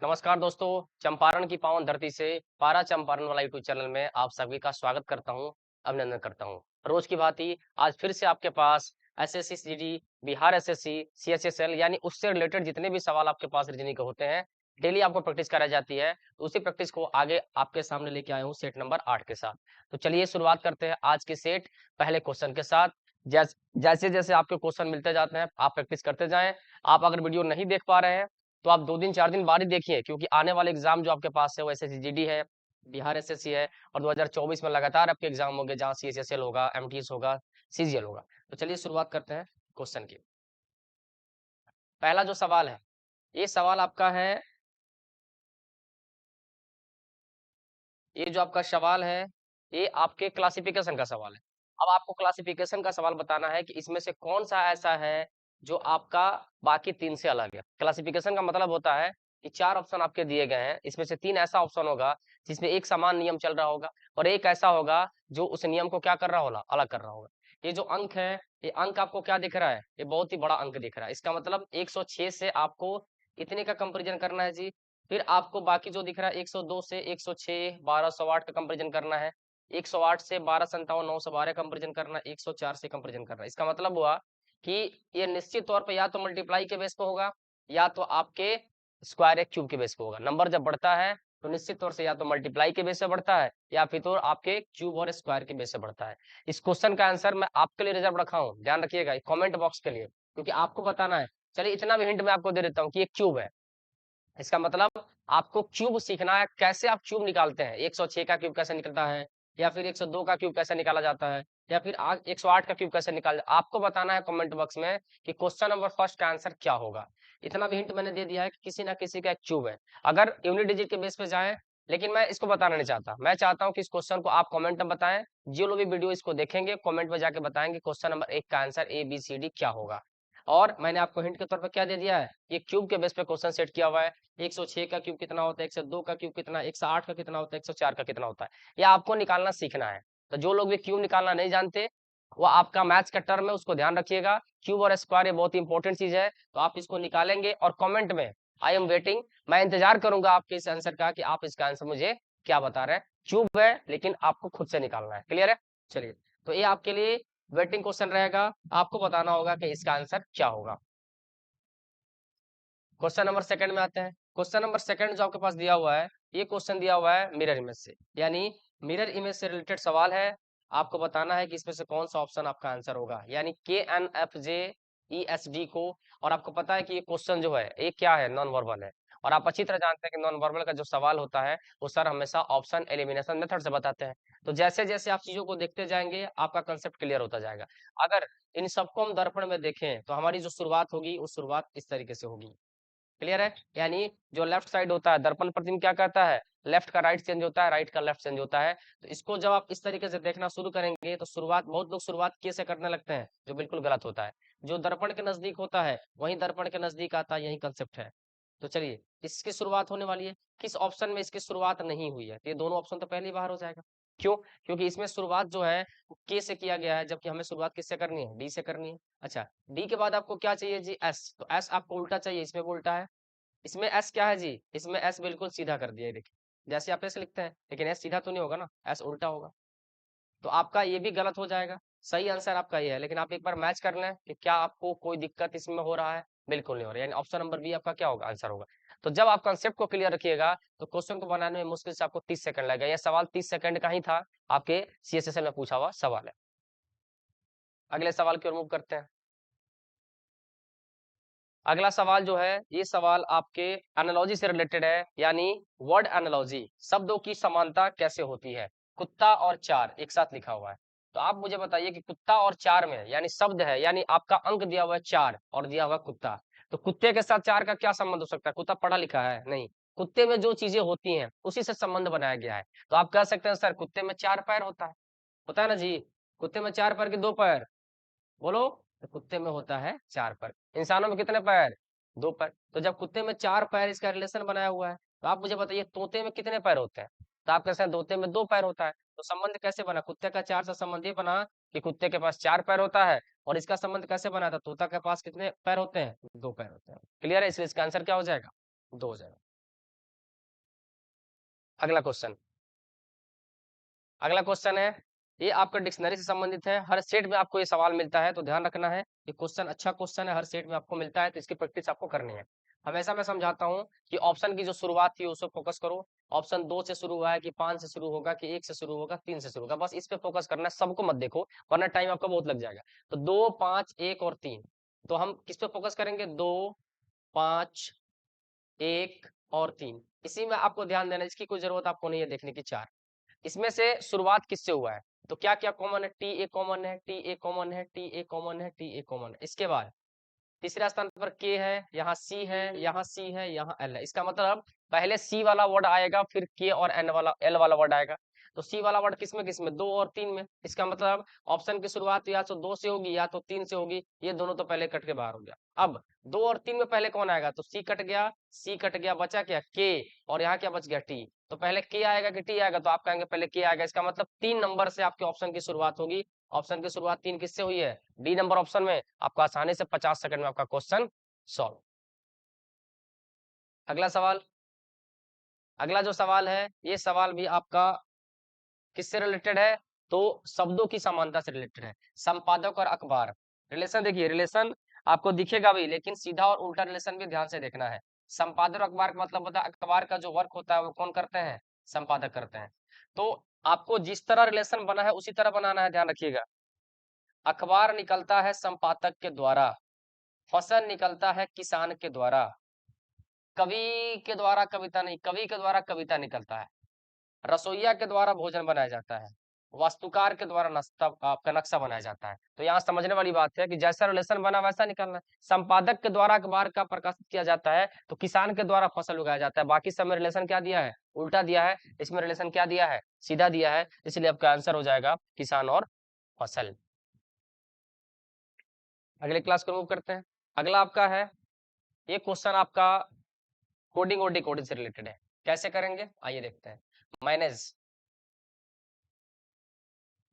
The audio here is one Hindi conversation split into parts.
नमस्कार दोस्तों, चंपारण की पावन धरती से पारा चंपारण वाला यूट्यूब चैनल में आप सभी का स्वागत करता हूं, अभिनंदन करता हूं। रोज की भांति आज फिर से आपके पास SSC CG, Bihar SSC, CHSL यानी उससे रिलेटेड जितने भी सवाल आपके पास रीजनिंग के होते हैं, डेली आपको प्रैक्टिस कराई जाती है। तो उसी प्रैक्टिस को आगे आपके सामने लेके आया हूँ सेट नंबर 8 के साथ। तो चलिए शुरुआत करते हैं आज के सेट पहले क्वेश्चन के साथ। जैसे-जैसे आपके क्वेश्चन मिलते जाते हैं, आप प्रैक्टिस करते जाएँ। आप अगर वीडियो नहीं देख पा रहे हैं तो आप 2 दिन 4 दिन बाद ही देखिए क्योंकि आने वाले एग्जाम जो आपके पास है वो एसएससी जीडी है, बिहार एसएससी है और 2024 में लगातार आपके एग्जाम होंगे जहाँ सीएचएसएल होगा, एमटीएस होगा, सीजीएल होगा। तो चलिए शुरुआत करते हैं क्वेश्चन की। पहला जो सवाल है, ये सवाल आपका है, ये जो आपका सवाल है, ये आपके क्लासिफिकेशन का सवाल है। अब आपको क्लासिफिकेशन का सवाल बताना है कि इसमें से कौन-सा ऐसा है जो आपका बाकी 3 से अलग है। क्लासिफिकेशन का मतलब होता है कि 4 ऑप्शन आपके दिए गए हैं, इसमें से 3 ऐसा ऑप्शन होगा जिसमें एक समान नियम चल रहा होगा और एक ऐसा होगा जो उस नियम को क्या कर रहा होगा, अलग कर रहा होगा। ये जो अंक है, ये अंक आपको क्या दिख रहा है? ये बहुत ही बड़ा अंक दिख रहा है। इसका मतलब 106 से आपको इतने का कंपैरिजन करना है जी। फिर आपको बाकी जो दिख रहा है 102 से 106, 1208 का कंपैरिजन करना है। 108 से 1257, 912 कंपैरिजन करना है, 104 से कंपैरिजन करना है। इसका मतलब हुआ कि ये निश्चित तौर पे या तो मल्टीप्लाई के बेस पे होगा या तो आपके स्क्वायर या क्यूब के बेस पे होगा। नंबर जब बढ़ता है तो निश्चित तौर से या तो मल्टीप्लाई के बेस से बढ़ता है या फिर तो आपके क्यूब और स्क्वायर के बेस से बढ़ता है। इस क्वेश्चन का आंसर मैं आपके लिए रिजर्व रखा हूँ, ध्यान रखिएगा कमेंट बॉक्स के लिए, क्योंकि आपको बताना है। चलिए इतना भी हिंट मैं आपको दे देता हूँ कि ये क्यूब है। इसका मतलब आपको क्यूब सीखना है, कैसे आप क्यूब निकालते हैं। 106 का क्यूब कैसे निकलता है या फिर 102 का क्यूब कैसे निकाला जाता है या फिर 108 का क्यूब कैसे निकाल, आपको बताना है कमेंट बॉक्स में कि क्वेश्चन नंबर फर्स्ट का आंसर क्या होगा। इतना भी हिंट मैंने दे दिया है कि किसी ना किसी का एक क्यूब है। अगर यूनिट डिजिट के बेस पे जाएं, लेकिन मैं इसको बताना नहीं चाहता। मैं चाहता हूं कि इस क्वेश्चन को आप कमेंट में बताएं। जो लोग भी वीडियो इसको देखेंगे कमेंट में जाके बताएंगे क्वेश्चन नंबर 1 का answer A B C D क्या होगा। और मैंने आपको हिंट के तौर पर क्या दे दिया है, ये क्यूब के बेस पे क्वेश्चन सेट किया हुआ है। 106 का क्यूब कितना होता है, 102 का क्यूब कितना, 108 का कितना होता है, 104 का कितना होता है, ये आपको निकालना सीखना है। तो जो लोग भी क्यूब निकालना नहीं जानते, वो आपका मैथ्स का टर्म है, उसको ध्यान रखिएगा। क्यूब और स्क्वायर ये बहुत ही इंपॉर्टेंट चीज है, तो आप इसको निकालेंगे और कमेंट में आई एम वेटिंग, मैं इंतजार करूंगा आपके इस आंसर का कि आप इसका आंसर मुझे क्या बता रहे हैं। क्यूब है लेकिन आपको खुद से निकालना है, क्लियर है। चलिए, तो ये आपके लिए वेटिंग क्वेश्चन रहेगा, आपको बताना होगा कि इसका आंसर क्या होगा। क्वेश्चन नंबर सेकंड में आते हैं। क्वेश्चन नंबर सेकंड जो आपके पास दिया हुआ है, ये क्वेश्चन दिया हुआ है मिरर इमेज से, यानी मिरर इमेज से रिलेटेड सवाल है। आपको बताना है कि इसमें से कौन सा ऑप्शन आपका आंसर होगा, यानी के एन एफ जे ई एस डी को। और आपको पता है कि ये क्वेश्चन जो है ये क्या है, नॉन वर्बल है। और आप अच्छी तरह जानते हैं कि नॉन वर्बल का जो सवाल होता है वो सर हमेशा ऑप्शन एलिमिनेशन मेथड से बताते हैं। तो जैसे जैसे आप चीजों को देखते जाएंगे आपका कंसेप्ट क्लियर होता जाएगा। अगर इन सबको हम दर्पण में देखें तो हमारी जो शुरुआत होगी वो शुरुआत इस तरीके से होगी, क्लियर है। यानी जो लेफ्ट साइड होता है दर्पण प्रतिबिंब क्या कहता है, लेफ्ट का राइट चेंज होता है, राइट का लेफ्ट चेंज होता है। तो इसको जब आप इस तरीके से देखना शुरू करेंगे तो शुरुआत बहुत लोग शुरुआत के से करने लगते हैं, जो बिल्कुल गलत होता है। जो दर्पण के नजदीक होता है वही दर्पण के नजदीक आता है, यही कंसेप्ट है। तो चलिए, इसकी शुरुआत होने वाली है, किस ऑप्शन में इसकी शुरुआत नहीं हुई है, तो ये दोनों ऑप्शन तो पहले ही बाहर हो जाएगा। क्यों? क्योंकि इसमें शुरुआत जो है के से किया गया है, जबकि हमें शुरुआत किससे करनी है, डी से करनी है। अच्छा, डी के बाद आपको क्या चाहिए जी, एस। तो एस आपको उल्टा चाहिए, इसमें भी उल्टा है। इसमें एस क्या है जी, इसमें एस बिल्कुल सीधा कर दिया है, देखिए जैसे आप एस लिखते हैं, लेकिन एस सीधा तो नहीं होगा ना, एस उल्टा होगा। तो आपका ये भी गलत हो जाएगा। सही आंसर आपका ये है, लेकिन आप एक बार मैच कर लें कि क्या आपको कोई दिक्कत इसमें हो रहा है। बिल्कुल नहीं हो रहा है, यानी ऑप्शन नंबर बी आपका क्या होगा, आंसर होगा। तो जब आप कंसेप्ट को क्लियर रखिएगा तो क्वेश्चन को बनाने में मुश्किल से आपको 30 सेकंड लगेगा। यह सवाल 30 सेकंड का ही था, आपके सीएसएसएल में पूछा हुआ सवाल है। अगले सवाल की ओर मूव करते हैं। अगला सवाल जो है ये सवाल आपके एनालॉजी से रिलेटेड है, यानी वर्ड एनालॉजी, शब्दों की समानता कैसे होती है। कुत्ता और चार एक साथ लिखा हुआ है, तो आप मुझे बताइए कि कुत्ता और चार में, यानी शब्द है, यानी आपका अंक दिया हुआ है चार और दिया हुआ है कुत्ता, तो कुत्ते के साथ चार का क्या संबंध हो सकता है। कुत्ता पढ़ा लिखा है नहीं, कुत्ते में जो चीजें होती हैं उसी से संबंध बनाया गया है। तो आप कह सकते हैं सर कुत्ते में चार पैर होता है ना जी। कुत्ते में चार पैर के दो पैर, बोलो। तो कुत्ते में होता है चार पैर। इंसानों में कितने पैर, दो पैर। तो जब कुत्ते में चार पैर इसका रिलेशन बनाया हुआ है, तो आप मुझे बताइए तोते में कितने पैर होते हैं। तो आप कहते हैं तोते में दो पैर होता है, तो संबंध कैसे बना, कुत्ते का चार से संबंध ये बना कि कुत्ते के पास चार पैर होता है। और इसका संबंध कैसे बना था, तोता के पास कितने पैर होते हैं, दो पैर होते हैं। क्लियर है, इसलिए इसका आंसर क्या हो जाएगा, दो हो जाएगा। अगला क्वेश्चन, अगला क्वेश्चन है, ये आपका डिक्शनरी से संबंधित है। हर सेट में आपको ये सवाल मिलता है, तो ध्यान रखना है। ये क्वेश्चन अच्छा क्वेश्चन है, हर सेट में आपको मिलता है, तो इसकी प्रैक्टिस आपको करनी है। हमेशा मैं समझाता हूँ कि ऑप्शन की जो शुरुआत थी उस पर फोकस करो। ऑप्शन 2 से शुरू हुआ है कि 5 से शुरू होगा कि 1 से शुरू होगा 3 से शुरू होगा, बस इस पे फोकस करना है, सबको मत देखो वरना टाइम आपका बहुत लग जाएगा। तो 2, 5, 1 और 3, तो हम किस पे फोकस करेंगे? 2, 5, 1 और 3, इसी में आपको ध्यान देना है, इसकी कोई जरूरत आपको नहीं है देखने की। 4, इसमें से शुरुआत किससे हुआ है? तो क्या क्या कॉमन है? टी ए कॉमन है, टी ए कॉमन है, टी ए कॉमन है, टी ए कॉमन है। इसके बाद तीसरा स्थान पर के है, यहाँ सी है, यहाँ सी है, यहाँ एल है। इसका मतलब पहले सी वाला वर्ड आएगा, फिर के और एन वाला एल वाला वर्ड आएगा। तो सी वाला वर्ड किसमें किसमें? 2 और 3 में। इसका मतलब ऑप्शन की शुरुआत या तो 2 से होगी या तो 3 से होगी, ये दोनों तो पहले कट के बाहर हो गया। अब 2 और 3 में पहले कौन आएगा? तो सी कट गया, सी कट गया, बचा क्या? के, और यहाँ क्या बच गया? टी। तो पहले के आएगा कि टी आएगा? तो आप कहेंगे पहले के आएगा। इसका मतलब 3 नंबर से आपके ऑप्शन की शुरुआत होगी। ऑप्शन की शुरुआत 3 किससे हुई है? डी नंबर ऑप्शन में। आपको आसानी से 50 सेकंड में आपका क्वेश्चन सॉल्व। अगला सवाल, अगला जो सवाल है, ये सवाल भी आपका किससे रिलेटेड है? तो शब्दों की समानता से रिलेटेड है। संपादक और अखबार, रिलेशन देखिए, रिलेशन आपको दिखेगा भी, लेकिन सीधा और उल्टा रिलेशन भी ध्यान से देखना है। संपादक और अखबार का मतलब होता है अखबार का जो वर्क होता है वो कौन करते हैं? संपादक करते हैं। तो आपको जिस तरह रिलेशन बना है उसी तरह बनाना है, ध्यान रखिएगा। अखबार निकलता है संपादक के द्वारा, फसल निकलता है किसान के द्वारा, कवि के द्वारा कविता नहीं, कवि के द्वारा कविता निकलता है, रसोइया के द्वारा भोजन बनाया जाता है, वास्तुकार के द्वारा नाश्ता आपका नक्शा बनाया जाता है। तो यहाँ समझने वाली बात है कि जैसा रिलेशन बना वैसा निकलना है। संपादक के द्वारा अखबार का प्रकाशित किया जाता है, तो किसान के द्वारा फसल उगाया जाता है। बाकी सब में रिलेशन क्या दिया है? उल्टा दिया है। इसमें रिलेशन क्या दिया है? सीधा दिया है। इसलिए आपका आंसर हो जाएगा किसान और फसल। अगले क्लास को मूव करते हैं। अगला आपका है, ये क्वेश्चन आपका कोडिंग और डिकोडिंग से रिलेटेड है। कैसे करेंगे आइए देखते हैं। मैनेज,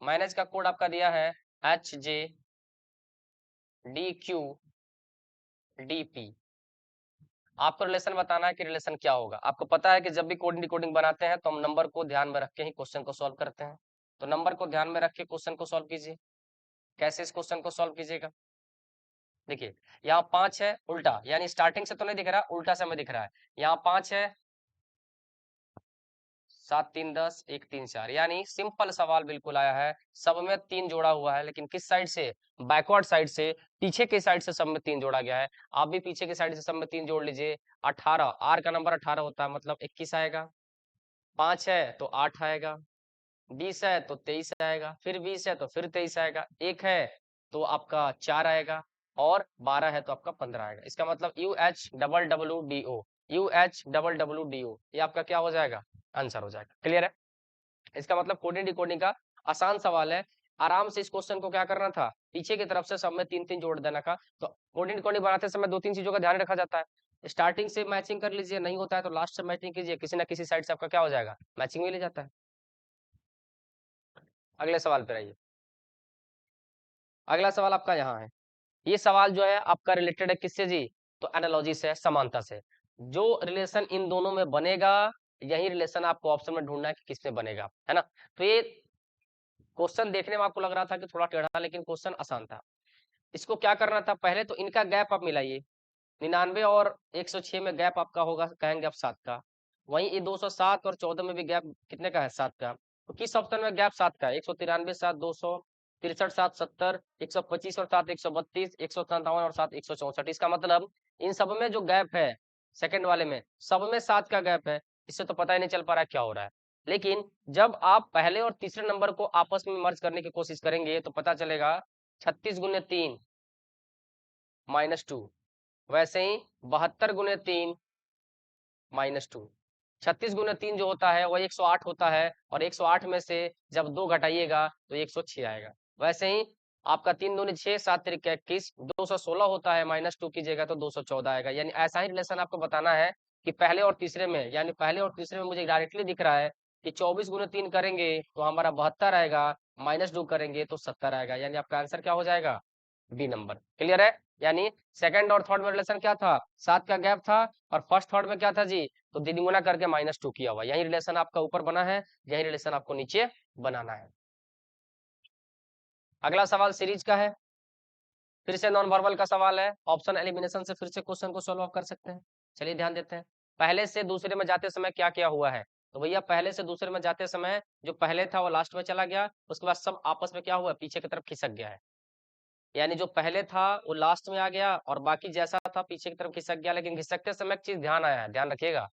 मैनेज का कोड आपका दिया है HJDQDP। आपको रिलेशन बताना है कि रिलेशन क्या होगा। आपको पता है कि जब भी कोडिंग डिकोडिंग बनाते हैं तो हम नंबर को ध्यान में रख के ही क्वेश्चन को सॉल्व करते हैं। तो नंबर को ध्यान में रख के क्वेश्चन को सॉल्व कीजिए। कैसे इस क्वेश्चन को सॉल्व कीजिएगा? देखिए, यहाँ 5 है उल्टा, यानी स्टार्टिंग से तो नहीं दिख रहा, उल्टा से हमें दिख रहा है। यहाँ 5 है, 7 3 10 1 3 4, यानी सिंपल सवाल बिल्कुल आया है। सब में 3 जोड़ा हुआ है, लेकिन किस साइड से? बैकवर्ड साइड से, पीछे के साइड से सब में 3 जोड़ा गया है। आप भी पीछे के साइड से सब में 3 जोड़ लीजिए। 18, आर का नंबर 18 होता है, मतलब 21 आएगा। 5 है तो 8 आएगा, 20 है तो 23 आएगा, फिर 20 है तो फिर 23 आएगा, 1 है तो आपका 4 आएगा, और 12 है तो आपका 15 आएगा। इसका मतलब UH WWDO, UH WWDO, ये आपका क्या हो जाएगा? आंसर हो जाएगा। क्लियर है? इसका मतलब कोडिंग डिकोडिंग का आसान सवाल है। आराम से इस क्वेश्चन को क्या करना था? पीछे की तरफ से सब में 3 3 जोड़ देना का। तो कोडिंग डिकोडिंग बनाते समय 2 3 चीजों का ध्यान रखा जाता है। स्टार्टिंग से मैचिंग कर लीजिए, नहीं होता है तो लास्ट से मैचिंग कीजिए, किसी ना किसी साइड से आपका क्या हो जाएगा? मैचिंग में ले जाता है। अगले सवाल पे आइए। अगला सवाल आपका यहाँ है। ये सवाल जो है आपका रिलेटेड है किससे जी? तो एनालॉजी से, समानता से। जो रिलेशन इन दोनों में बनेगा, यही रिलेशन आपको ऑप्शन में ढूंढना है कि किसमें बनेगा, है ना? तो ये क्वेश्चन देखने में आपको लग रहा था कि थोड़ा टेढ़ा, लेकिन क्वेश्चन आसान था। इसको क्या करना था? पहले तो इनका गैप आप मिलाइए। 99 और 106 में गैप आपका होगा, कहेंगे आप 7 का। वहीं ये 207 और 14 में भी गैप कितने का है? 7 का। तो किस ऑप्शन में गैप 7 का है? 193 7 200, 63 7 70, 125 और 7 132, 157 और 7 164। इसका मतलब इन सब में जो गैप है सेकंड वाले में, सब में 7 का गैप है। इससे तो पता ही नहीं चल पा रहा है क्या हो रहा है। लेकिन जब आप पहले और तीसरे नंबर को आपस में मर्ज करने की कोशिश करेंगे तो पता चलेगा 36 गुने 3 -2, वैसे ही 72 गुने 3 -2। 36 गुने 3 जो होता है वो 108 होता है, और 108 में से जब 2 घटाइएगा तो 106 आएगा। वैसे ही आपका 3 दूनी 6, 7 तिरिक 21, 216 होता है, -2 कीजिएगा तो 214 आएगा। यानी ऐसा ही रिलेशन आपको बताना है कि पहले और तीसरे में, यानी पहले और तीसरे में मुझे डायरेक्टली दिख रहा है कि 24 गुने 3 करेंगे तो हमारा 72 आएगा, -2 करेंगे तो 70 आएगा। यानी आपका आंसर क्या हो जाएगा? B number. क्लियर है? यानी सेकंड और थर्ड में रिलेशन क्या था? 7 का गैप था, और फर्स्ट थर्ड में क्या था जी? तो द्विगुना करके -2 किया हुआ, यही रिलेशन आपका ऊपर बना है, यही रिलेशन आपको नीचे बनाना है। अगला सवाल सीरीज का है, फिर से नॉन वर्बल का सवाल है, ऑप्शन एलिमिनेशन से फिर से क्वेश्चन को सॉल्व कर सकते हैं। चलिए ध्यान देते हैं, पहले से दूसरे में जाते समय क्या क्या हुआ है। तो भैया पहले से दूसरे में जाते समय जो पहले था वो लास्ट में चला गया, उसके बाद सब आपस में क्या हुआ, पीछे की तरफ खिसक गया है। यानी जो पहले था वो लास्ट में आ गया और बाकी जैसा था पीछे की तरफ खिसक गया। लेकिन खिसकते समय एक चीज ध्यान आया है, ध्यान रखिएगा,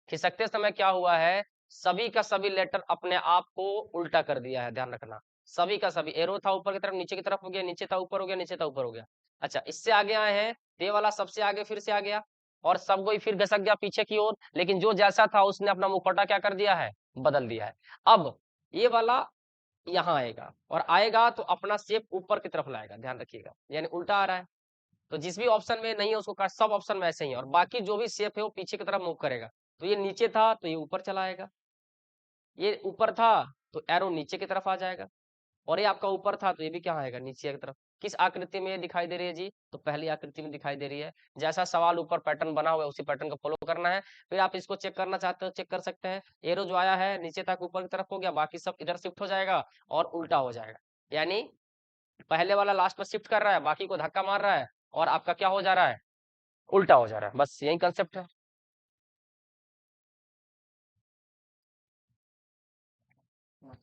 खिसकते समय क्या हुआ है, सभी का सभी लेटर अपने आप को उल्टा कर दिया है, ध्यान रखना। सभी का सभी, एरो था ऊपर की तरफ नीचे की तरफ हो गया, नीचे था ऊपर हो गया, नीचे था ऊपर हो गया। अच्छा, इससे आगे आए हैं, ये वाला सबसे आगे फिर से आ गया और सब कोई फिर घसक गया पीछे की ओर। लेकिन जो जैसा था उसने अपना मुखौटा क्या कर दिया है, बदल दिया है। अब ये वाला यहाँ आएगा और आएगा तो अपना शेप ऊपर की तरफ लाएगा, ध्यान रखिएगा, यानी उल्टा आ रहा है। तो जिस भी ऑप्शन में नहीं है उसको काट, सब ऑप्शन में ऐसे ही है, और बाकी जो भी शेप है वो पीछे की तरफ मूव करेगा। तो ये नीचे था तो ये ऊपर चला आएगा, ये ऊपर था तो एरो नीचे की तरफ आ जाएगा, और ये आपका ऊपर था तो ये भी क्या आएगा, नीचे की तरफ। किस आकृति में ये दिखाई दे रही है जी, तो पहली आकृति में दिखाई दे रही है। जैसा सवाल ऊपर पैटर्न बना हुआ है उसी पैटर्न को फॉलो करना है। फिर आप इसको चेक करना चाहते हो चेक कर सकते हैं, एरो जो आया है नीचे तक ऊपर की तरफ हो गया, बाकी सब इधर शिफ्ट हो जाएगा और उल्टा हो जाएगा। यानी पहले वाला लास्ट में शिफ्ट कर रहा है, बाकी को धक्का मार रहा है, और आपका क्या हो जा रहा है, उल्टा हो जा रहा है। बस यही कंसेप्ट है।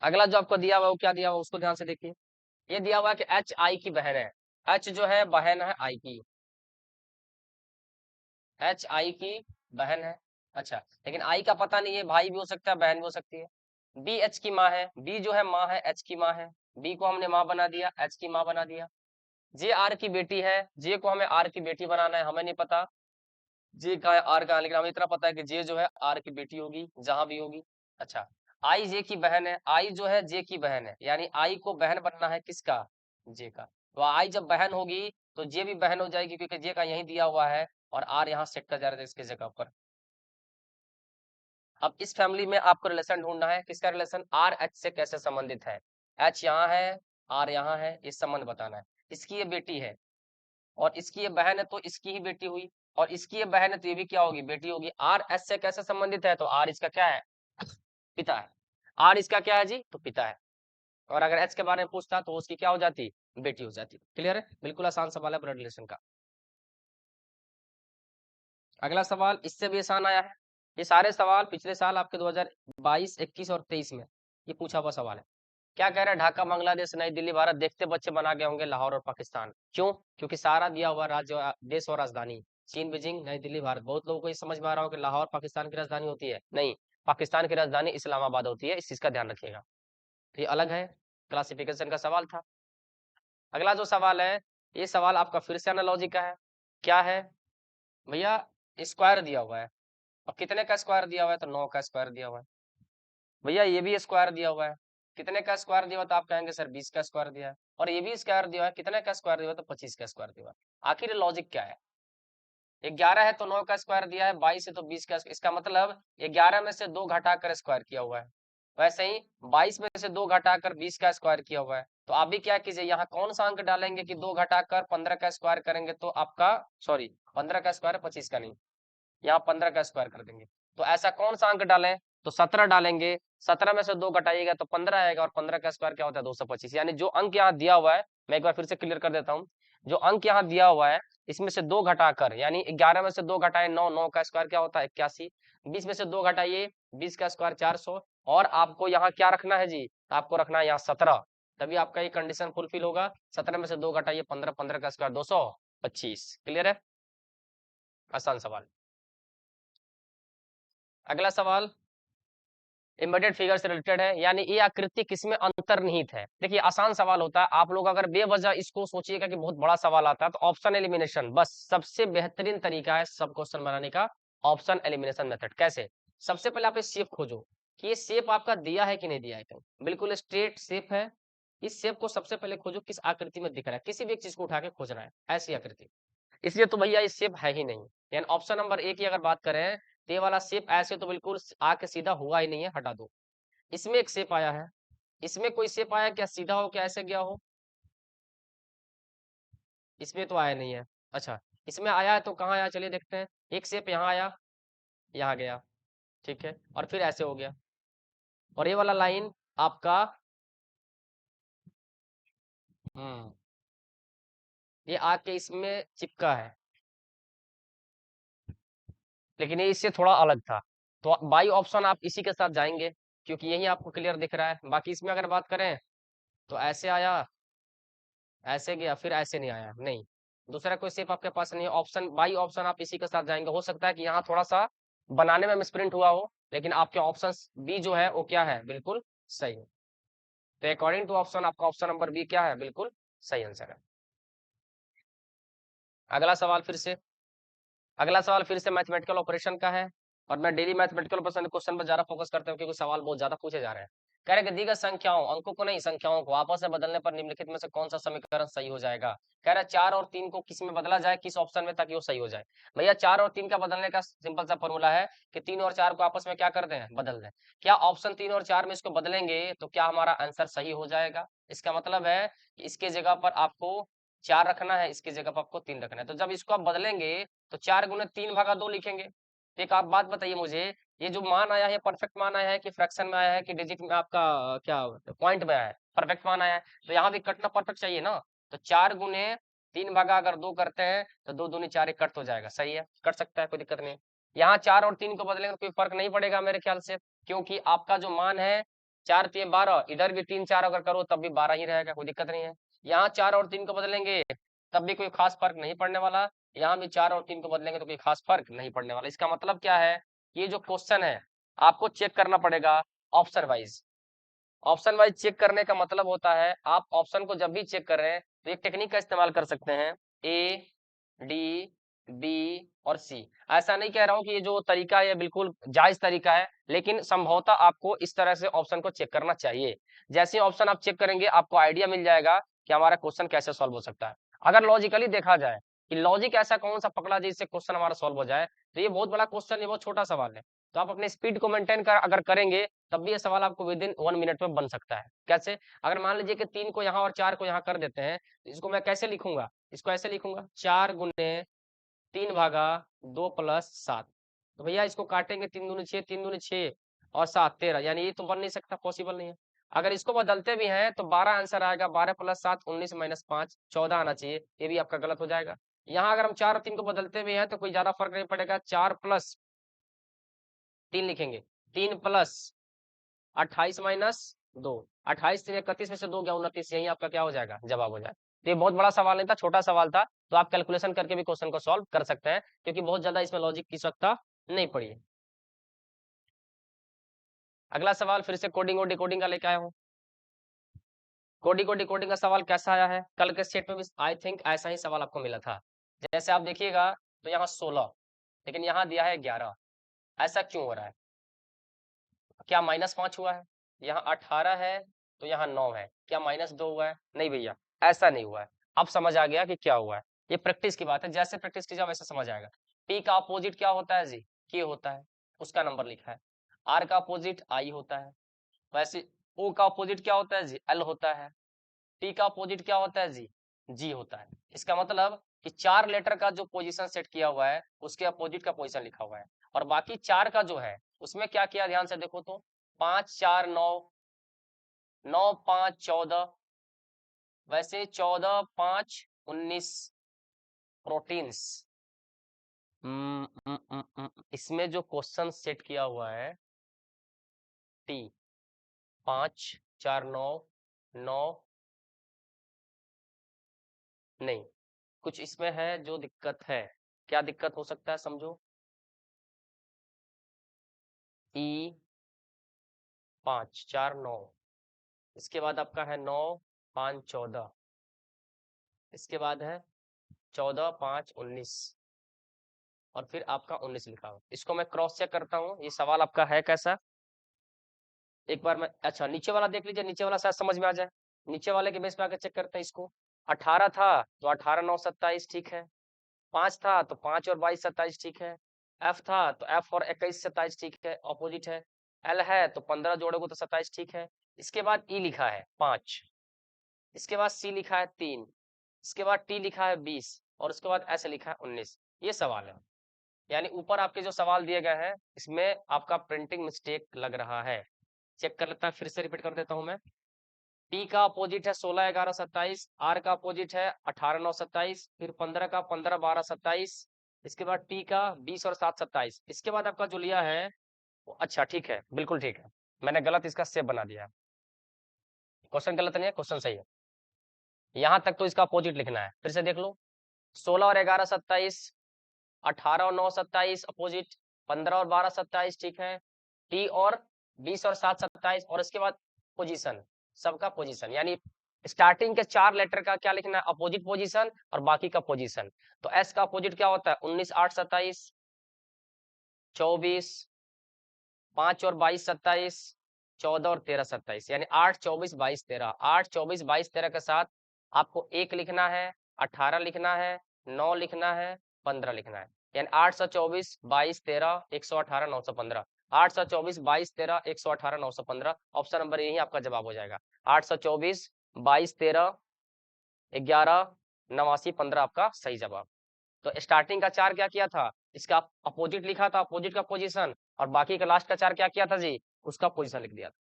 अगला जो आपको दिया हुआ है वो क्या दिया हुआ है उसको ध्यान से देखिए। ये दिया हुआ है कि एच आई की बहन है, एच जो है बहन है आई की, एच आई की बहन है। अच्छा, लेकिन आई का पता नहीं है, भाई भी हो सकता है बहन भी हो सकती है। बी एच की माँ है, बी जो है माँ है, एच की माँ है, बी को हमने माँ बना दिया, एच की माँ बना दिया। जे आर की बेटी है, जे को हमें आर की बेटी बनाना है, हमें नहीं पता जे का है आर का है, लेकिन हमें इतना पता है कि जे जो है आर की बेटी होगी जहां भी होगी। अच्छा, आई जे की बहन है, आई जो है जे की बहन है, यानी आई को बहन बनना है किसका, जे का। तो आई जब बहन होगी तो जे भी बहन हो जाएगी, क्योंकि जे का यही दिया हुआ है और आर यहाँ सेट कर जा रहा है इसकी जगह पर। अब इस फैमिली में आपको रिलेशन ढूंढना है, किसका रिलेशन, आर एच से कैसे संबंधित है। एच यहाँ है, आर यहाँ है, इस संबंध बताना है। इसकी ये बेटी है और इसकी ये बहन है तो इसकी ही बेटी हुई, और इसकी ये बहन है तो ये भी क्या होगी, बेटी होगी। आर एस से कैसे संबंधित है, तो आर इसका क्या है, पिता है। आर इसका क्या है जी, तो पिता है। और अगर एच के बारे में पूछता तो उसकी क्या हो जाती, बेटी हो जाती। क्लियर है, बिल्कुल आसान सवाल है ब्लड रिलेशन का। अगला सवाल इससे भी आसान आया है। ये सारे सवाल पिछले साल आपके 2022, 21 और 23 में ये पूछा हुआ सवाल है। क्या कह रहा है, ढाका बांग्लादेश नई दिल्ली भारत देखते बच्चे बना गए होंगे लाहौर और पाकिस्तान, क्यों, क्योंकि सारा दिया हुआ राज्य देश और राजधानी चीन बीजिंग नई दिल्ली भारत। बहुत लोगों को ये समझ में आ रहा हो कि लाहौर पाकिस्तान की राजधानी होती है, नहीं, पाकिस्तान की राजधानी इस्लामाबाद होती है, इस चीज का ध्यान रखिएगा। तो ये अलग है, क्लासिफिकेशन का सवाल था। अगला जो सवाल है, ये सवाल आपका फिर से एनालॉजी का है। क्या है भैया, स्क्वायर दिया हुआ है, अब कितने का स्क्वायर दिया हुआ है, तो 9 का स्क्वायर दिया हुआ है। भैया ये भी स्क्वायर दिया हुआ है, कितने का स्क्वायर दिया हुआ, तो आप कहेंगे सर 20 का स्क्वायर दिया है। और ये भी स्क्वायर दिया हुआ है, कितने का स्क्वायर दिया हुआ है, तो 25 का स्क्वायर दिया हुआ है। आखिर लॉजिक क्या है, 11 है तो 9 का स्क्वायर दिया है, 22 है तो 20 का, इसका मतलब 11 में से 2 घटाकर स्क्वायर किया हुआ है। वैसे ही 22 में से 2 घटाकर 20 का स्क्वायर किया हुआ है। तो आप भी क्या कीजिए, यहाँ कौन सा अंक डालेंगे कि 2 घटाकर 15 का स्क्वायर करेंगे तो आपका, सॉरी 15 का स्क्वायर 25 का नहीं, यहाँ 15 का स्क्वायर कर देंगे। तो ऐसा कौन सा अंक डालें, तो 17 डालेंगे, 17 में से 2 घटाइएगा तो 15 आएगा, और 15 का स्क्वायर क्या होता है, 225। यानी जो अंक यहाँ दिया हुआ है, मैं एक बार फिर से क्लियर कर देता हूँ, जो अंक यहाँ दिया हुआ है इसमें से 2 घटाकर, यानी 11 में से 2 घटाए 9, 9 का स्क्वायर क्या होता है 81, 20 में से 2 घटाइए 20 का स्क्वायर 400, और आपको यहाँ क्या रखना है जी, आपको रखना है यहाँ 17, तभी आपका ये कंडीशन फुलफिल होगा। 17 में से 2 घटाइए 15, 15 का स्क्वायर 225। क्लियर है, आसान सवाल। अगला सवाल एम्बेडेड फिगर से रिलेटेड है, यानी ये आकृति किसमें अंतर्निहित है। देखिए आसान सवाल होता है, आप लोग अगर बेवजह इसको सोचिएगा कि बहुत बड़ा सवाल आता है तो ऑप्शन एलिमिनेशन बस सबसे बेहतरीन तरीका है सब क्वेश्चन बनाने का। ऑप्शन एलिमिनेशन मेथड कैसे, सबसे पहले आप इस शेप खोजो कि ये शेप आपका दिया है कि नहीं दिया है, कहीं बिल्कुल स्ट्रेट शेप है, इस शेप को सबसे पहले खोजो किस आकृति में दिख रहा है, किसी भी एक चीज को उठा के खोजना है ऐसी आकृति। इसलिए तो भैया ये शेप है ही नहीं, यानी ऑप्शन नंबर 1 की अगर बात करें तो ये वाला शेप ऐसे तो बिल्कुल आके सीधा हुआ ही नहीं है, हटा दो। इसमें एक शेप आया है, इसमें कोई शेप आया क्या सीधा हो, क्या ऐसे गया हो, इसमें तो आया नहीं है। अच्छा, इसमें आया है तो कहाँ आया, चलिए देखते हैं। एक शेप यहाँ आया, यहाँ गया, ठीक है, और फिर ऐसे हो गया, और ये वाला लाइन आपका ये आके इसमें चिपका है, लेकिन ये इससे थोड़ा अलग था। तो बाई ऑप्शन आप इसी के साथ जाएंगे, क्योंकि यही आपको क्लियर दिख रहा है। बाकी इसमें अगर बात करें तो ऐसे आया, ऐसे गया, फिर ऐसे नहीं आया, नहीं, दूसरा कोई शेप आपके पास नहीं है। ऑप्शन बाई ऑप्शन आप इसी के साथ जाएंगे। हो सकता है कि यहाँ थोड़ा सा बनाने में मिसप्रिंट हुआ हो, लेकिन आपके ऑप्शन बी जो है वो क्या है, बिल्कुल सही है। तो अकॉर्डिंग टू ऑप्शन आपका ऑप्शन नंबर बी क्या है, बिल्कुल सही आंसर है। अगला सवाल फिर से, मैथमेटिकल ऑपरेशन का है, और मैं डेली मैथमेटिकल ऑपरेशन क्वेश्चन पर ज्यादा फोकस करता हूँ, क्योंकि सवाल बहुत ज्यादा पूछे जा रहे हैं। कह रहे कि दी गई संख्याओं, अंकों को नहीं, संख्याओं को आपस में बदलने पर निम्नलिखित में से कौन सा समीकरण सही हो जाएगा। कह रहा है 4 और 3 को किस में बदला जाए, किस ऑप्शन में, ताकि वो सही हो जाए। भैया 4 और 3 का बदलने का सिंपल सा फॉर्मूला है कि 3 और 4 को आपस में क्या कर दें, बदल दें। क्या ऑप्शन 3 और 4 में इसको बदलेंगे तो क्या हमारा आंसर सही हो जाएगा। इसका मतलब है कि इसके जगह पर आपको 4 रखना है, इसकी जगह पर आपको 3 रखना है। तो जब इसको आप बदलेंगे तो 4 गुने 3 भागा 2 लिखेंगे। एक आप बात बताइए मुझे, ये जो मान आया है परफेक्ट मान आया है कि फ्रैक्शन में आया है कि डिजिट में आपका क्या पॉइंट में आया है, परफेक्ट मान आया है। तो यहाँ भी कटना परफेक्ट चाहिए ना। तो 4 गुने 3 भागा अगर 2 करते हैं तो 2 दूनी 4 कट हो जाएगा, सही है, कट सकता है, कोई दिक्कत नहीं। यहाँ 4 और 3 को बदलेंगे तो कोई फर्क नहीं पड़ेगा मेरे ख्याल से, क्योंकि आपका जो मान है 4 3 12, इधर भी 3 4 अगर करो तब भी 12 ही रहेगा, कोई दिक्कत नहीं है। यहाँ 4 और 3 को बदलेंगे तब भी कोई खास फर्क नहीं पड़ने वाला। यहाँ भी 4 और 3 को बदलेंगे तो कोई खास फर्क नहीं पड़ने वाला। इसका मतलब क्या है, ये जो क्वेश्चन है आपको चेक करना पड़ेगा option wise. Option wise check करने का मतलब होता है, आप ऑप्शन को जब भी चेक कर रहे हैं तो एक टेक्निक का इस्तेमाल कर सकते हैं, ए डी बी और सी। ऐसा नहीं कह रहा हूं कि ये जो तरीका है ये बिल्कुल जायज तरीका है, लेकिन संभवतः आपको इस तरह से ऑप्शन को चेक करना चाहिए। जैसे ऑप्शन आप चेक करेंगे आपको आइडिया मिल जाएगा कि हमारा क्वेश्चन कैसे सॉल्व हो सकता है। अगर लॉजिकली देखा जाए कि लॉजिक ऐसा कौन सा पकड़ा जिससे क्वेश्चन हमारा सॉल्व हो जाए, तो ये बहुत बड़ा क्वेश्चन, ये बहुत छोटा सवाल है। तो आप अपने स्पीड को मेंटेन कर अगर करेंगे तब भी ये सवाल आपको विद इन 1 मिनट में बन सकता है। कैसे, अगर मान लीजिए कि 3 को यहाँ और 4 को यहाँ कर देते हैं, तो इसको मैं कैसे लिखूंगा, इसको ऐसे लिखूंगा 4 गुने 3 भागा 2 प्लस 7। तो भैया इसको काटेंगे, 3 दूनी 6, 3 दूनी 6 और 7 13, यानी ये तो बन नहीं सकता, पॉसिबल नहीं है। अगर इसको बदलते भी हैं तो 12 आंसर आएगा, 12 प्लस 7 19 माइनस 5 14 आना चाहिए, ये भी आपका गलत हो जाएगा। यहाँ अगर हम 4 और 3 को बदलते भी हैं तो कोई ज्यादा फर्क नहीं पड़ेगा, 4 प्लस 3 लिखेंगे, 3 प्लस 28 माइनस 2, 28 3 31 में से 2 गया 29, यही आपका क्या हो जाएगा, जवाब हो जाएगा। तो ये बहुत बड़ा सवाल नहीं था, छोटा सवाल था, तो आप कैलकुलेशन करके भी क्वेश्चन को सॉल्व कर सकते हैं, क्योंकि बहुत ज्यादा इसमें लॉजिक की आवश्यकता नहीं पड़ी है। अगला सवाल फिर से कोडिंग और डिकोडिंग का लेके आया हूँ। कोडिंग और डिकोडिंग का सवाल कैसा आया है, कल के सेट में भी आई थिंक ऐसा ही सवाल आपको मिला था। जैसे आप देखिएगा तो यहाँ 16, लेकिन यहाँ दिया है 11, ऐसा क्यों हो रहा है। क्या -5 हुआ है, यहाँ 18 है तो यहाँ 9 है, क्या -2 हुआ है, नहीं भैया, ऐसा नहीं हुआ है। अब समझ आ गया कि क्या हुआ है, ये प्रैक्टिस की बात है, जैसे प्रैक्टिस कीजिए वैसे समझ आएगा। पी का अपोजिट क्या होता है जी, के होता है, उसका नंबर लिखा है। आर का अपोजिट आई होता है, वैसे ओ का अपोजिट क्या होता है जी, एल होता है। टी का अपोजिट क्या होता है जी, जी होता है। इसका मतलब कि 4 लेटर का जो पोजीशन सेट किया हुआ है उसके अपोजिट का पोजीशन लिखा हुआ है, और बाकी 4 का जो है उसमें क्या किया, ध्यान से देखो तो 5 4 9, 9 5 14, वैसे 14 5 19 प्रोटीन्स। इसमें जो क्वेश्चन सेट किया हुआ है टी 5 4 9 9, नहीं, कुछ इसमें है जो दिक्कत है। क्या दिक्कत हो सकता है समझो, ई 5 4 9, इसके बाद आपका है 9 5 14, इसके बाद है 14 5 19, और फिर आपका 19 लिखा हुआ। इसको मैं क्रॉस चेक करता हूँ, ये सवाल आपका है कैसा, एक बार मैं, अच्छा नीचे वाला देख लीजिए, नीचे वाला शायद समझ में आ जाए। नीचे वाले के बेस पे आकर चेक करते हैं इसको। 18 था तो 18 9 27 ठीक है, 5 था तो 5 और 22 27 ठीक है, एफ था तो एफ और 21 27 ठीक है, ऑपोजिट है। एल है तो 15 जोड़ोगे तो 27 ठीक है। इसके बाद ई लिखा है 5, इसके बाद सी लिखा है 3, इसके बाद टी लिखा है 20, और उसके बाद ऐसे लिखा है 19। ये सवाल है। यानी ऊपर आपके जो सवाल दिए गए हैं इसमें आपका प्रिंटिंग मिस्टेक लग रहा है। चेक कर लेता है, फिर से रिपीट कर देता हूं मैं। पी का अपोजिट है 16 11 27, आर का अपोजिट है 18 9 27, फिर 15 का 15 12 27, इसके बाद टी का 20 और 7 27। इसके बाद आपका जो लिया है वो अच्छा ठीक है, बिल्कुल ठीक है। मैंने गलत इसका सेप बना दिया है। क्वेश्चन गलत नहीं है, क्वेश्चन सही है। यहां तक तो इसका अपोजिट लिखना है, फिर से देख लो। 16 और 11 27, 18 और 9 27 अपोजिट, 15 और 12 27 ठीक है, टी और 20 और 7 27, और इसके बाद पोजीशन, सबका पोजीशन, यानी स्टार्टिंग के 4 लेटर का क्या लिखना है, अपोजिट पोजीशन और बाकी का पोजीशन। तो एस का अपोजिट क्या होता है, 19 8 27, 24, 5 और 22 27, 14 और 13 27, यानी 8 24 22 13, 8 24 22 13 के साथ आपको 1 लिखना है, 18 लिखना है, 9 लिखना है, 15 लिखना है, यानी 824 22 13 118 915, 824 22 13 118 915। ऑप्शन नंबर यही आपका जवाब हो जाएगा, 824 22 13 11 89 15 आपका सही जवाब। तो स्टार्टिंग का 4 क्या किया था, इसका अपोजिट लिखा था, अपोजिट का पोजीशन, और बाकी का लास्ट का 4 क्या किया था जी, उसका पोजीशन लिख दिया था।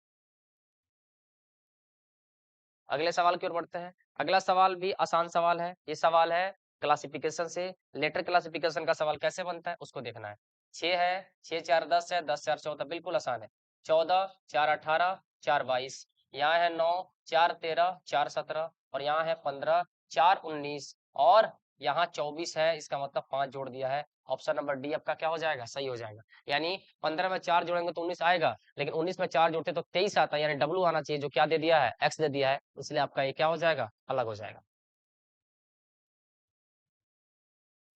अगले सवाल की ओर बढ़ते हैं। अगला सवाल भी आसान सवाल है। ये सवाल है क्लासिफिकेशन से, लेटर क्लासिफिकेशन का सवाल कैसे बनता है उसको देखना है। 6 है, 6 4 10 है, 10 4 14, बिल्कुल आसान है। 14 4 18 4 22, यहाँ है 9 4 13 4 17, और यहाँ है 15 4 19, और यहाँ 24 है, इसका मतलब 5 जोड़ दिया है। ऑप्शन नंबर डी आपका क्या हो जाएगा, सही हो जाएगा। यानी 15 में 4 जोड़ेंगे तो 19 आएगा, लेकिन 19 में 4 जोड़ते तो 23 आता है, यानी डब्लू आना चाहिए, जो क्या दे दिया है, एक्स दे दिया है, इसलिए आपका ये क्या हो जाएगा, अलग हो जाएगा।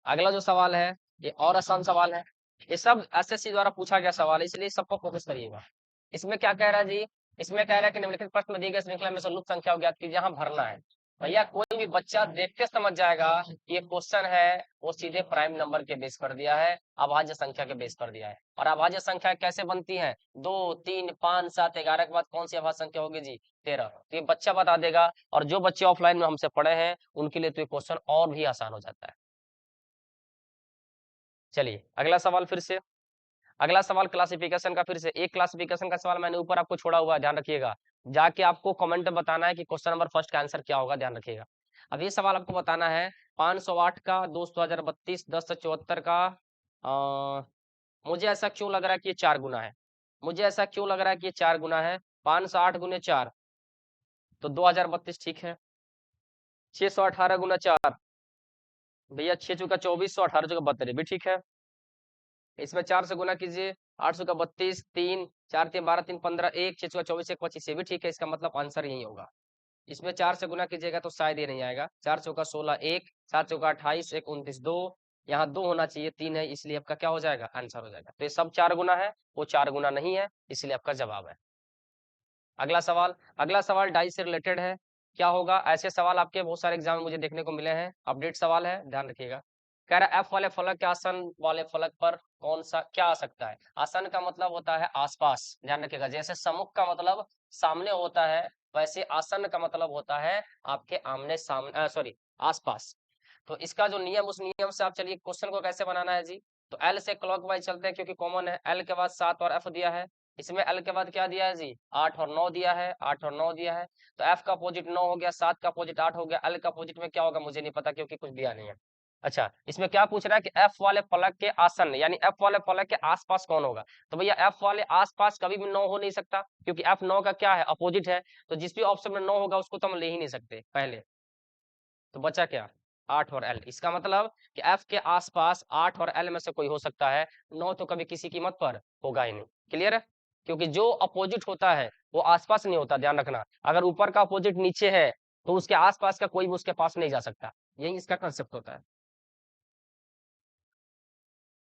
अगला जो सवाल है ये और आसान सवाल है। ये सब एसएससी द्वारा पूछा गया सवाल है, इसलिए सबको फोकस करिएगा। इसमें क्या कह रहा है जी, इसमें कह रहा है कि निम्नलिखित प्रश्न में दी गई श्रृंखला में से लुप्त संख्या को ज्ञात कीजिए, यहाँ भरना है। भैया कोई भी बच्चा देखते समझ जाएगा कि ये क्वेश्चन है वो सीधे प्राइम नंबर के बेस पर दिया है, अभाज्य संख्या के बेस पर दिया है। और अभाज्य संख्या कैसे बनती है, 2 3 5 7 11 के बाद कौन सी अभाज्य संख्या होगी जी, 13। तो ये बच्चा बता देगा, और जो बच्चे ऑफलाइन में हमसे पढ़े हैं उनके लिए तो ये क्वेश्चन और भी आसान हो जाता है। चलिए अगला सवाल फिर से। अगला सवाल क्लासिफिकेशन का, फिर से एक क्लासिफिकेशन का सवाल मैंने ऊपर आपको छोड़ा हुआ है, ध्यान रखिएगा। जाके आपको कमेंट में बताना है कि क्वेश्चन नंबर फर्स्ट का आंसर क्या होगा, ध्यान रखिएगा। अब ये सवाल आपको बताना है, 508 का 2032 10 से 74 का, मुझे ऐसा क्यों लग रहा है कि ये 4 गुना है, मुझे ऐसा क्यों लग रहा है कि ये 4 गुना है। 508 गुने 4 तो 2032 ठीक है। 618 गुना 4 भैया 6 चौका 24, 18 चौका 72 भी ठीक है। इसमें 4 से गुना कीजिए, 8 चौका 32, 3 4 3 12 3 15 1 6 चौका 24 1 25, ये भी ठीक है, इसका मतलब आंसर यही होगा। इसमें 4 से गुना कीजिएगा तो शायद ये नहीं आएगा। 4 चौका 16 1, 7 चौका 28 1 29 2, यहाँ 2 होना चाहिए, 3 है, इसलिए आपका क्या हो जाएगा, आंसर हो जाएगा। तो ये सब 4 गुना है, वो 4 गुना नहीं है, इसलिए आपका जवाब है। अगला सवाल, अगला सवाल डाई से रिलेटेड है। क्या होगा, ऐसे सवाल आपके बहुत सारे एग्जाम में मुझे देखने को मिले हैं, अपडेट सवाल है, ध्यान रखिएगा। कह रहा है एफ वाले फलक के आसन वाले फलक पर कौन सा क्या आ सकता है। आसन का मतलब होता है आसपास, ध्यान रखिएगा। जैसे सम्मुख का मतलब सामने होता है, वैसे आसन का मतलब होता है आपके आमने सामने, सॉरी, आसपास। तो इसका जो नियम, उस नियम से आप चलिए क्वेश्चन को कैसे बनाना है जी। तो एल से क्लॉकवाइज चलते हैं, क्योंकि कॉमन है। एल के बाद 7 और एफ दिया है, इसमें एल के बाद क्या दिया है जी, 8 और 9 दिया है, 8 और 9 दिया है। तो एफ का अपोजिट 9 हो गया, 7 का अपोजिट 8 हो गया, एल का अपोजिट में क्या होगा मुझे नहीं पता, क्योंकि कुछ दिया नहीं है। अच्छा, इसमें क्या पूछ रहा है कि एफ वाले फलक के आसन, यानी एफ वाले फलक के आसपास कौन होगा। तो भैया एफ वाले आसपास कभी भी 9 हो नहीं सकता, क्योंकि एफ 9 का क्या है, अपोजिट है। तो जिस भी ऑप्शन में 9 होगा उसको तो हम ले ही नहीं सकते पहले। तो बचा क्या, 8 और एल। इसका मतलब कि एफ के आसपास 8 और एल में से कोई हो सकता है, 9 तो कभी किसी कीमत पर होगा ही नहीं। क्लियर है, क्योंकि जो अपोजिट होता है वो आसपास नहीं होता, ध्यान रखना। अगर ऊपर का अपोजिट नीचे है तो उसके आसपास का कोई भी उसके पास नहीं जा सकता, यही इसका कंसेप्ट होता है।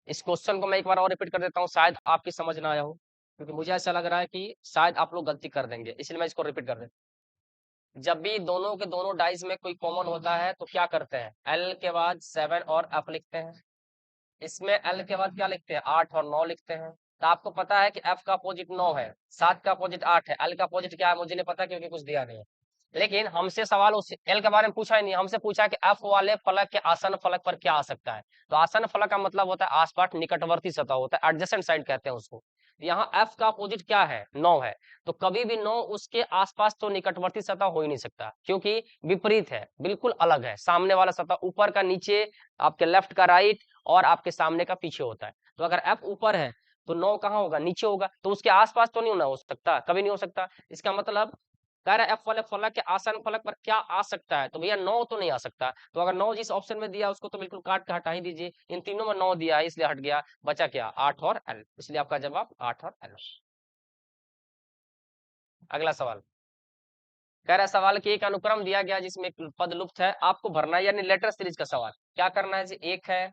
इस क्वेश्चन को मैं एक बार और रिपीट कर देता हूँ, शायद आपकी समझ ना आया हो, क्योंकि मुझे ऐसा लग रहा है कि शायद आप लोग गलती कर देंगे, इसलिए मैं इसको रिपीट कर देता हूँ। जब भी दोनों के दोनों डाइस में कोई कॉमन होता है तो क्या करते हैं, एल के बाद 7 और एफ लिखते हैं। इसमें एल के बाद क्या लिखते हैं, 8 और 9 लिखते हैं। तो आपको पता है कि एफ का अपोजिट 9 है, 7 का अपोजिट 8 है, एल का अपोजिट क्या है मुझे नहीं पता, क्योंकि कुछ दिया नहीं है। लेकिन हमसे सवाल उस एल के बारे में पूछा ही नहीं, हमसे पूछा कि एफ वाले फलक के आसन फलक पर क्या आ सकता है। तो आसन फलक का मतलब होता है आसपास निकटवर्ती सतह होता है, एडजेसेंट साइड कहते हैं उसको। यहाँ एफ का अपोजिट क्या है, 9 है। तो कभी भी 9 उसके आसपास तो निकटवर्ती सतह हो ही नहीं सकता, क्योंकि विपरीत है, बिल्कुल अलग है। सामने वाला सतह ऊपर का नीचे, आपके लेफ्ट का राइट, और आपके सामने का पीछे होता है। तो अगर एफ ऊपर है तो 9 कहाँ होगा, नीचे होगा। तो उसके आसपास तो नहीं हो सकता, कभी नहीं हो सकता। इसका मतलब कह रहा है एफ वाले फलक के आसन फलक पर क्या आ सकता है, तो भैया 9 तो नहीं आ सकता। तो अगर 9 जिस ऑप्शन में दिया उसको तो बिल्कुल काट के हटा ही दीजिए। इन तीनों में 9 दिया है इसलिए हट गया, बचा क्या, 8 और एल। इसलिए आपका जवाब 8 और एल। अगला सवाल कह रहा है सवाल की एक अनुक्रम दिया गया जिसमें एक पद लुप्त है, आपको भरना है, यानी लेटर सीरीज का सवाल। क्या करना है जी, 1 है,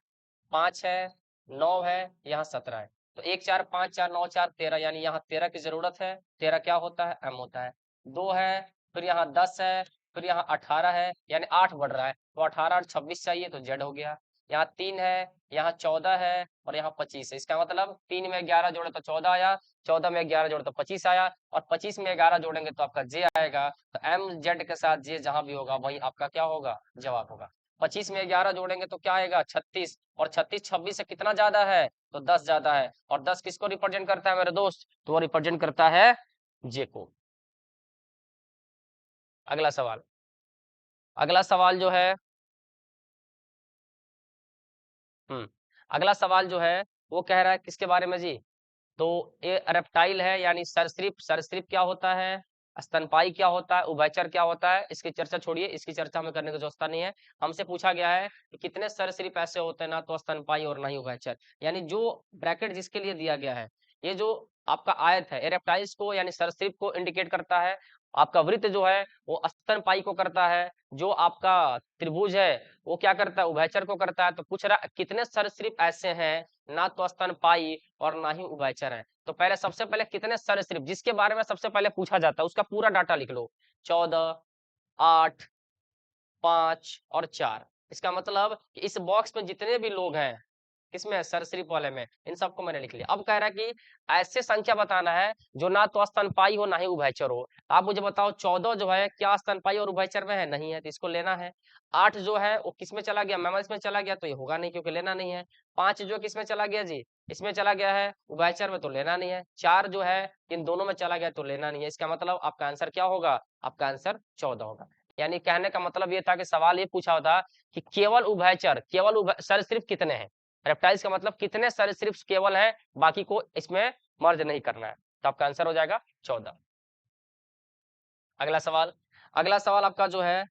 5 है, 9 है, यहाँ 17 है। तो 1 4 5 4 9 4 13, यानी यहाँ 13 की जरूरत है। 13 क्या होता है, एम होता है। 2 है, फिर यहाँ 10 है, फिर यहाँ 18 है, यानी 8 बढ़ रहा है, तो 18 और 26 चाहिए, तो जेड हो गया। यहाँ 3 है, यहाँ 14 है, और यहाँ 25 है। इसका मतलब 3 में 11 जोड़े तो 14 आया, 14 में 11 जोड़े तो 25 आया, और 25 में 11 जोड़ेंगे तो आपका जे आएगा। तो एम जेड के साथ जे जहां भी होगा वही आपका क्या होगा, जवाब होगा। 25 में 11 जोड़ेंगे तो क्या आएगा, 36, और 36 26 से कितना ज्यादा है, तो 10 ज्यादा है। और 10 किसको रिप्रेजेंट करता है मेरे दोस्त, तो वो रिप्रेजेंट करता है जे को। अगला सवाल, अगला सवाल जो है, हम्म अगला सवाल जो है वो कह रहा है किसके बारे में जी, तो ये रेप्टाइल है, यानी सरीसृप। सरीसृप क्या होता है, स्तनपाई क्या होता है, उभयचर क्या होता है, इसकी चर्चा छोड़िए, इसकी चर्चा हमें करने की जरूरत नहीं है। हमसे पूछा गया है कि कितने सरीसृप ऐसे होते हैं, ना तो स्तनपाई और ना ही उभयचर। यानी जो ब्रैकेट जिसके लिए दिया गया है, ये जो आपका आयत है, ये रेप्टाइल्स को यानी सरीसृप को इंडिकेट करता है। आपका वृत्त जो है वो स्तनपाई को करता है। जो आपका त्रिभुज है वो क्या करता है, उभयचर को करता है। तो पूछ रहा कितने सरीसृप ऐसे हैं, ना तो स्तनपाई और ना ही उभयचर है। तो पहले सबसे पहले कितने सरीसृप जिसके बारे में सबसे पहले पूछा जाता है उसका पूरा डाटा लिख लो। 14, 8, 5 और 4। इसका मतलब कि इस बॉक्स में जितने भी लोग हैं, किसमें, सरीसृप वाले में, इन सबको मैंने लिख लिया। अब कह रहा है कि ऐसे संख्या बताना है जो ना तो स्तनपाई हो ना ही उभयचर हो। आप मुझे बताओ 14 जो है क्या स्तनपाई और उभयचर में है, नहीं है, तो इसको लेना है। 8 जो है वो किसमें चला गया, मैमल्स में चला गया, तो ये होगा नहीं क्योंकि लेना नहीं है। 5 जो किसमें चला गया जी, इसमें चला गया है उभयचर में, तो लेना नहीं है। 4 जो है इन दोनों में चला गया, तो लेना नहीं है। इसका मतलब आपका आंसर क्या होगा, आपका आंसर 14 होगा। यानी कहने का मतलब ये था कि सवाल ये पूछा होता कि केवल उभयचर, केवल सरीसृप कितने हैं। रेप्टाइल्स का मतलब कितने सरीसृप केवल है, बाकी को इसमें मर्ज नहीं करना है। तो आपका आंसर हो जाएगा 14। अगला सवाल, अगला सवाल आपका जो है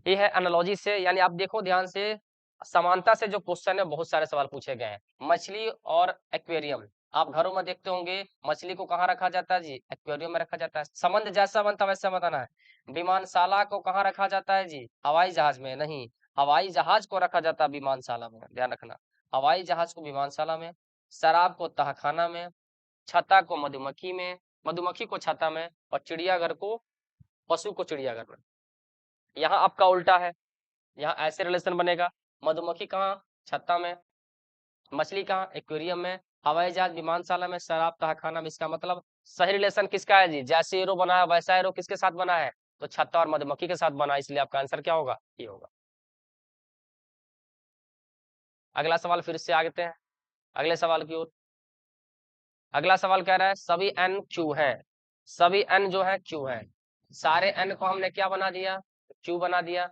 ये है एनालॉजी से, यानी आप देखो ध्यान से, समानता से जो क्वेश्चन है बहुत सारे सवाल पूछे गए हैं। मछली और एक्वेरियम, आप घरों में देखते होंगे मछली को कहाँ रखा जाता है जी, एक्वेरियम में रखा जाता है। संबंध जैसा बनता वैसा बताना है। विमानशाला को कहाँ रखा जाता है जी, हवाई जहाज में, नहीं, हवाई जहाज को रखा जाता है विमानशाला में, ध्यान रखना। हवाई जहाज को विमानशाला में, शराब को तहखाना में, छत्ता को मधुमक्खी में, मधुमक्खी को छत्ता में, और चिड़ियाघर को, पशु को चिड़ियाघर में। यहाँ आपका उल्टा है, यहाँ ऐसे रिलेशन बनेगा। मधुमक्खी कहाँ, छत्ता में, मछली कहाँ, एक्वेरियम में, हवाई जहाज विमानशाला में, शराब तहखाना में। इसका मतलब सही रिलेशन किसका है जी, जैसे एरो बना है वैसा एरो किसके साथ बना है, तो छत्ता और मधुमक्खी के साथ बना है। इसलिए आपका आंसर क्या होगा, ये होगा। अगला सवाल फिर से आगे हैं अगले सवाल की ओर। अगला सवाल कह रहा है सभी एन क्यू है, सभी एन जो है क्यू है। सारे एन को हमने क्या बना दिया, क्यू बना दिया।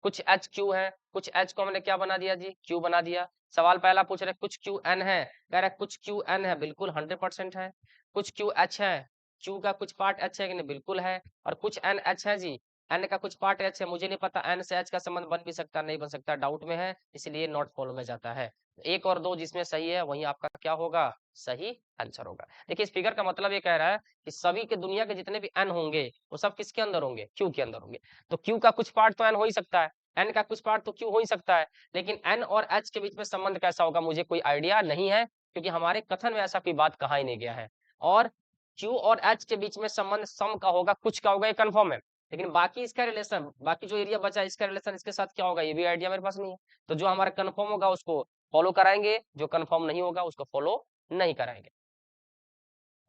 कुछ एच क्यू है, कुछ एच को हमने क्या बना दिया जी, क्यू बना दिया। सवाल पहला पूछ रहे कुछ क्यू एन है, कह रहा है कुछ क्यू एन है, बिल्कुल 100% है। कुछ क्यू एच है, क्यू का कुछ पार्ट एच है कि नहीं, बिल्कुल है। और कुछ एन एच है जी, एन का कुछ पार्ट एच है, मुझे नहीं पता एन से एच का संबंध बन भी सकता नहीं बन सकता, डाउट में है, इसलिए नॉट फॉलो में जाता है। एक और दो जिसमें सही है वही आपका क्या होगा, सही आंसर होगा। देखिए इस फिगर का मतलब ये कह रहा है कि सभी के दुनिया के जितने भी एन होंगे वो सब किसके अंदर होंगे, क्यू के अंदर होंगे। तो क्यू का कुछ पार्ट तो एन हो ही सकता है, एन का कुछ पार्ट तो क्यू हो ही सकता है, लेकिन एन और एच के बीच में संबंध कैसा होगा मुझे कोई आइडिया नहीं है, क्योंकि हमारे कथन में ऐसा कोई बात कहा ही नहीं गया है। और क्यू और एच के बीच में संबंध सम का होगा, कुछ का होगा, ये कंफर्म है। लेकिन बाकी इसका रिलेशन, बाकी जो एरिया बचा इसका रिलेशन इसके साथ क्या होगा, ये भी आइडिया मेरे पास नहीं है। तो जो हमारा कंफर्म होगा उसको फॉलो कराएंगे, जो कंफर्म नहीं होगा उसको फॉलो नहीं कराएंगे।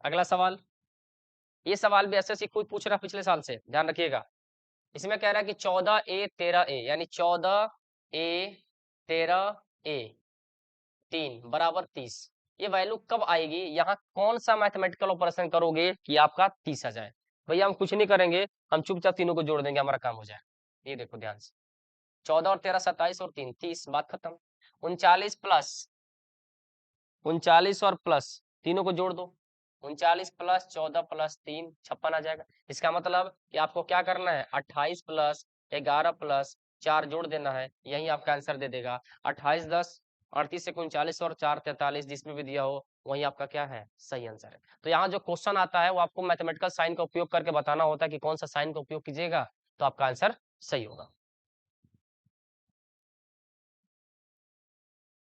अगला सवाल, ये सवाल भी एसएससी कोई पूछ रहा पिछले साल से, ध्यान रखिएगा। इसमें कह रहा है कि 14a 13a यानी 14a 13a 3 बराबर 30। ये वैल्यू कब आएगी, यहाँ कौन सा मैथमेटिकल ऑपरेशन करोगे कि आपका 30 आ जाए। भैया हम कुछ नहीं करेंगे, हम चुपचाप तीनों को जोड़ देंगे, हमारा काम हो जाए। ये देखो ध्यान से, 14 और 13 27 और 3 30, बात खत्म। 39 और प्लस तीनों को जोड़ दो, 39 प्लस 14 प्लस 3 56 आ जाएगा। इसका मतलब कि आपको क्या करना है, 28 प्लस 11 प्लस 4 जोड़ देना है, यही आपका आंसर दे देगा। 28 10 38 से 39 और 4 43, जिसमें भी दिया हो वही आपका क्या है, सही आंसर है। तो यहाँ जो क्वेश्चन आता है वो आपको मैथमेटिकल साइन का उपयोग करके बताना होता है कि कौन सा साइन का उपयोग कीजिएगा तो आपका आंसर सही होगा।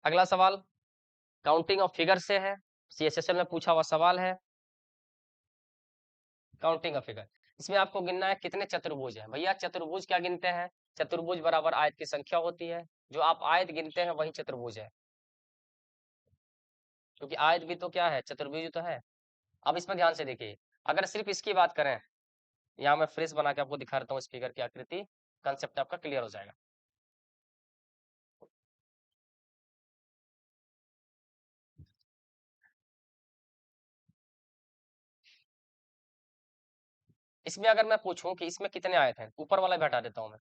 अगला सवाल काउंटिंग ऑफ फिगर से है, सीएसएसएल में पूछा हुआ सवाल है। काउंटिंग ऑफ फिगर, इसमें आपको गिनना है कितने चतुर्भुज हैं। भैया चतुर्भुज क्या गिनते हैं, चतुर्भुज बराबर आयत की संख्या होती है, जो आप आयत गिनते हैं वही चतुर्भुज है, क्योंकि आयत भी तो क्या है, चतुर्भुज तो है। अब इसमें ध्यान से देखिए, अगर सिर्फ इसकी बात करें, यहाँ मैं फ्रेश बना के आपको दिखा देता हूँ इस फिगर की आकृति, कंसेप्ट आपका क्लियर हो जाएगा। इसमें अगर मैं पूछूं कि इसमें कितने आयत हैं, ऊपर वाला भी हटा देता हूँ मैं।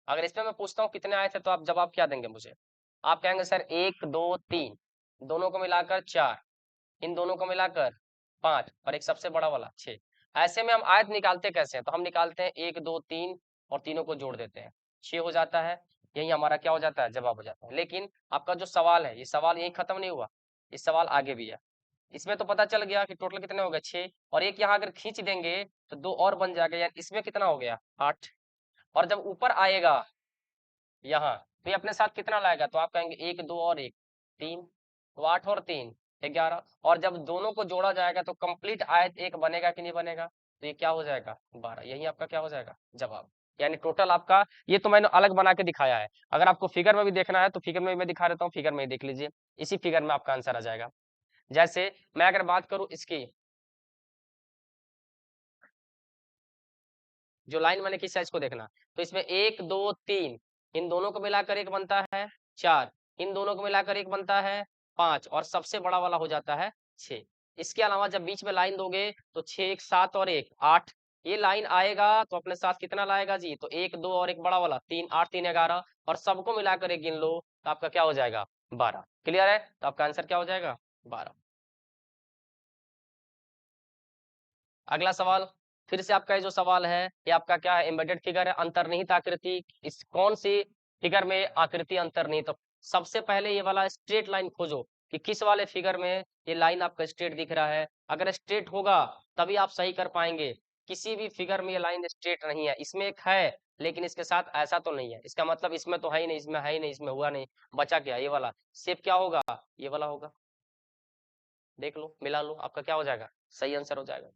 अगर इसमें मैं पूछता हूँ कितने आयत हैं तो आप जवाब क्या देंगे मुझे, आप कहेंगे सर 1 2 3, दोनों को मिलाकर 4, इन दोनों को मिलाकर 5 और एक सबसे बड़ा वाला 6। ऐसे में हम आयत निकालते कैसे हैं, तो हम निकालते हैं 1 2 3 और तीनों को जोड़ देते हैं, 6 हो जाता है। यही हमारा क्या हो जाता है, जवाब हो जाता है। लेकिन आपका जो सवाल है, ये सवाल यही खत्म नहीं हुआ, इस सवाल आगे भी है। इसमें तो पता चल गया कि टोटल कितने हो गए 6, और एक यहाँ अगर खींच देंगे तो 2 और बन जाएगा, यानी इसमें कितना हो गया 8। और जब ऊपर आएगा यहाँ, तो ये अपने साथ कितना लाएगा, तो आप कहेंगे 1 2 और 1 3, तो 8 और 3 11। और जब दोनों को जोड़ा जाएगा तो कंप्लीट आयत एक बनेगा कि नहीं बनेगा, तो ये क्या हो जाएगा 12। यही आपका क्या हो जाएगा, जवाब। यानी टोटल आपका, ये तो मैंने अलग बना के दिखाया है, अगर आपको फिगर में भी देखना है तो फिगर में भी मैं दिखा देता हूँ, फिगर में ही देख लीजिए, इसी फिगर में आपका आंसर आ जाएगा। जैसे मैं अगर बात करूं इसकी, जो लाइन मैंने किस साइज को देखना, तो इसमें 1 2 3, इन दोनों को मिलाकर एक बनता है 4, इन दोनों को मिलाकर एक बनता है 5 और सबसे बड़ा वाला हो जाता है 6। इसके अलावा जब बीच में लाइन दोगे तो 6 1 7 और 1 8, ये लाइन आएगा तो अपने साथ कितना लाएगा जी, तो 1 2 और एक बड़ा वाला 3 8 3 11, और सबको मिलाकर एक गिन लो तो आपका क्या हो जाएगा 12। क्लियर है, तो आपका आंसर क्या हो जाएगा 12। अगला सवाल, फिर से आपका ये जो सवाल है ये आपका क्या है, एम्बेडेड फिगर है, अंतर्निहित आकृति। इस कौन सी फिगर में आकृति अंतर्निहित, तो सबसे पहले ये वाला स्ट्रेट लाइन खोजो कि किस वाले फिगर में ये लाइन आपका स्ट्रेट दिख रहा है। अगर स्ट्रेट होगा तभी आप सही कर पाएंगे, किसी भी फिगर में ये लाइन स्ट्रेट नहीं है। इसमें एक है लेकिन इसके साथ ऐसा तो नहीं है, इसका मतलब इसमें तो है ही नहीं, इसमें है ही नहीं, इसमें हुआ नहीं, बचा क्या, ये वाला शेप क्या होगा, ये वाला होगा। देख लो, मिला लो, आपका क्या हो जाएगा, सही आंसर हो जाएगा।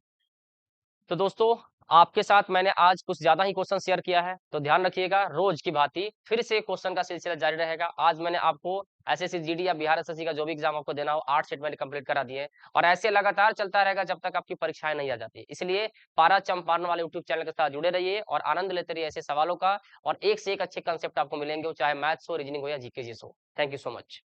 तो दोस्तों, आपके साथ मैंने आज कुछ ज़्यादा ही क्वेश्चन शेयर किया है, तो ध्यान रखिएगा, रोज की भांति फिर से क्वेश्चन का सिलसिला जारी रहेगा। आज मैंने आपको एसएससी जीडी या बिहार एसएससी का जो भी एग्जाम आपको देना हो 8 सेट मैंने कंप्लीट करा दिए हैं, और ऐसे लगातार चलता रहेगा जब तक आपकी परीक्षाएं नहीं आ जाती। इसलिए पारा चंपारण वाले यूट्यूब चैनल के साथ जुड़े रहिए और आनंद लेते रहिए ऐसे सवालों का, और एक से एक अच्छे कंसेप्ट आपको मिलेंगे, चाहे मैथ्स हो, रीजनिंग हो या जीके हो। Thank you so much.